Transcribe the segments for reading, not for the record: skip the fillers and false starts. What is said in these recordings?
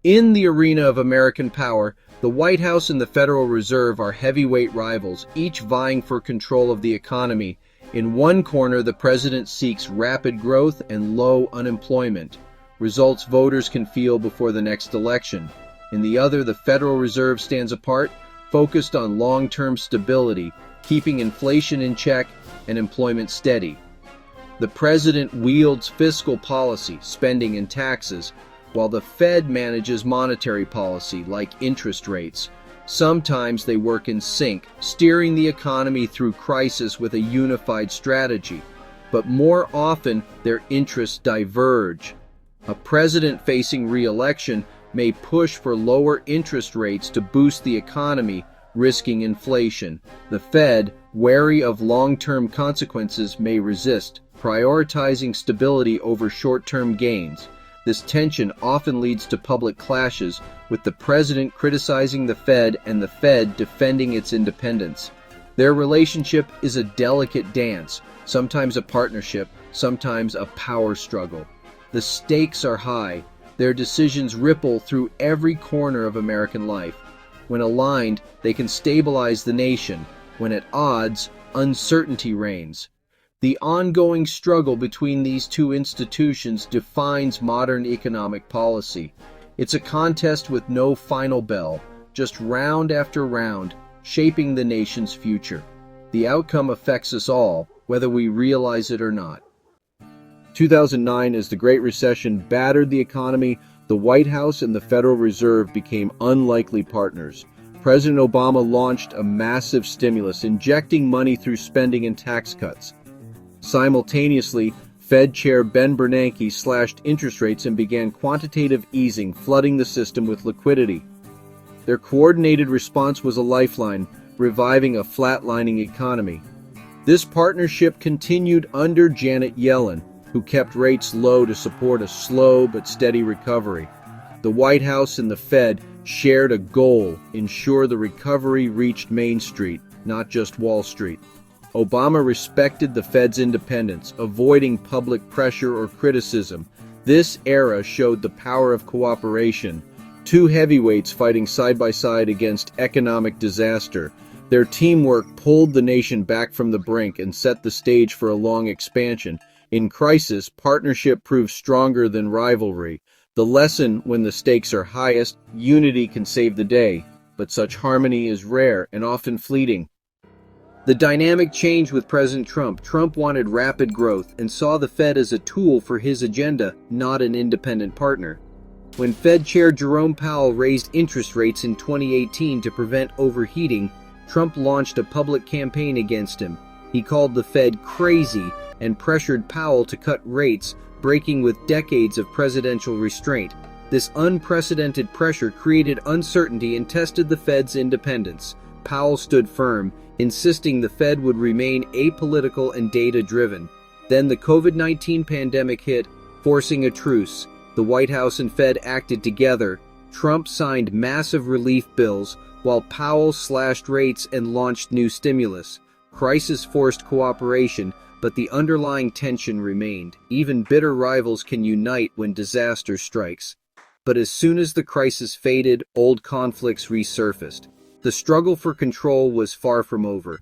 In the arena of American power, the White House and the Federal Reserve are heavyweight rivals, each vying for control of the economy. In one corner, the president seeks rapid growth and low unemployment, results voters can feel before the next election. In the other, the Federal Reserve stands apart, focused on long-term stability, keeping inflation in check and employment steady. The president wields fiscal policy, spending and taxes, while the Fed manages monetary policy, like interest rates. Sometimes they work in sync, steering the economy through crisis with a unified strategy, but more often their interests diverge. A president facing re-election may push for lower interest rates to boost the economy, risking inflation. The Fed, wary of long-term consequences, may resist, prioritizing stability over short-term gains. This tension often leads to public clashes, with the president criticizing the Fed and the Fed defending its independence. Their relationship is a delicate dance, sometimes a partnership, sometimes a power struggle. The stakes are high. Their decisions ripple through every corner of American life. When aligned, they can stabilize the nation. When at odds, uncertainty reigns. The ongoing struggle between these two institutions defines modern economic policy. It's a contest with no final bell, just round after round, shaping the nation's future. The outcome affects us all, whether we realize it or not. 2009, as the Great Recession battered the economy, the White House and the Federal Reserve became unlikely partners. President Obama launched a massive stimulus, injecting money through spending and tax cuts. Simultaneously, Fed Chair Bernanke slashed interest rates and began quantitative easing, flooding the system with liquidity. Their coordinated response was a lifeline, reviving a flatlining economy. This partnership continued under Janet Yellen, who kept rates low to support a slow but steady recovery. The White House and the Fed shared a goal: ensure the recovery reached Main Street, not just Wall Street. Obama respected the Fed's independence, avoiding public pressure or criticism. This era showed the power of cooperation. Two heavyweights fighting side by side against economic disaster. Their teamwork pulled the nation back from the brink and set the stage for a long expansion. In crisis, partnership proves stronger than rivalry. The lesson: when the stakes are highest, unity can save the day, but such harmony is rare and often fleeting. The dynamic changed with President Trump. Trump wanted rapid growth and saw the Fed as a tool for his agenda, not an independent partner. When Fed Chair Jerome Powell raised interest rates in 2018 to prevent overheating, Trump launched a public campaign against him. He called the Fed crazy and pressured Powell to cut rates, breaking with decades of presidential restraint. This unprecedented pressure created uncertainty and tested the Fed's independence. Powell stood firm, insisting the Fed would remain apolitical and data-driven. Then the COVID-19 pandemic hit, forcing a truce. The White House and Fed acted together. Trump signed massive relief bills, while Powell slashed rates and launched new stimulus. Crisis forced cooperation, but the underlying tension remained. Even bitter rivals can unite when disaster strikes. But as soon as the crisis faded, old conflicts resurfaced. The struggle for control was far from over.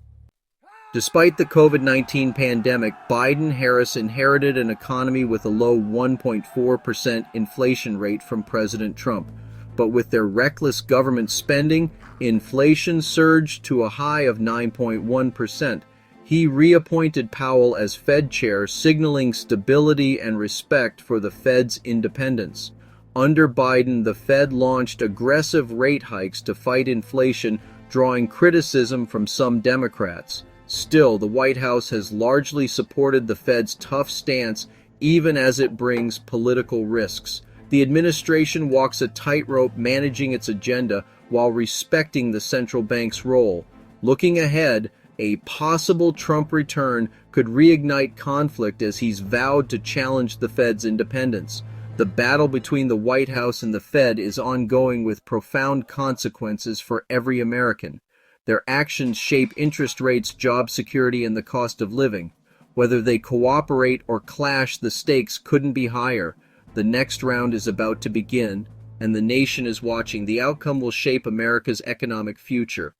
Despite the COVID-19 pandemic, Biden-Harris inherited an economy with a low 1.4% inflation rate from President Trump. But with their reckless government spending, inflation surged to a high of 9.1%. He reappointed Powell as Fed chair, signaling stability and respect for the Fed's independence. Under Biden, the Fed launched aggressive rate hikes to fight inflation, drawing criticism from some Democrats. Still, the White House has largely supported the Fed's tough stance, even as it brings political risks. The administration walks a tightrope, managing its agenda while respecting the central bank's role. Looking ahead, a possible Trump return could reignite conflict as he's vowed to challenge the Fed's independence. The battle between the White House and the Fed is ongoing, with profound consequences for every American. Their actions shape interest rates, job security, and the cost of living. Whether they cooperate or clash, the stakes couldn't be higher. The next round is about to begin. and the nation is watching. The outcome will shape America's economic future.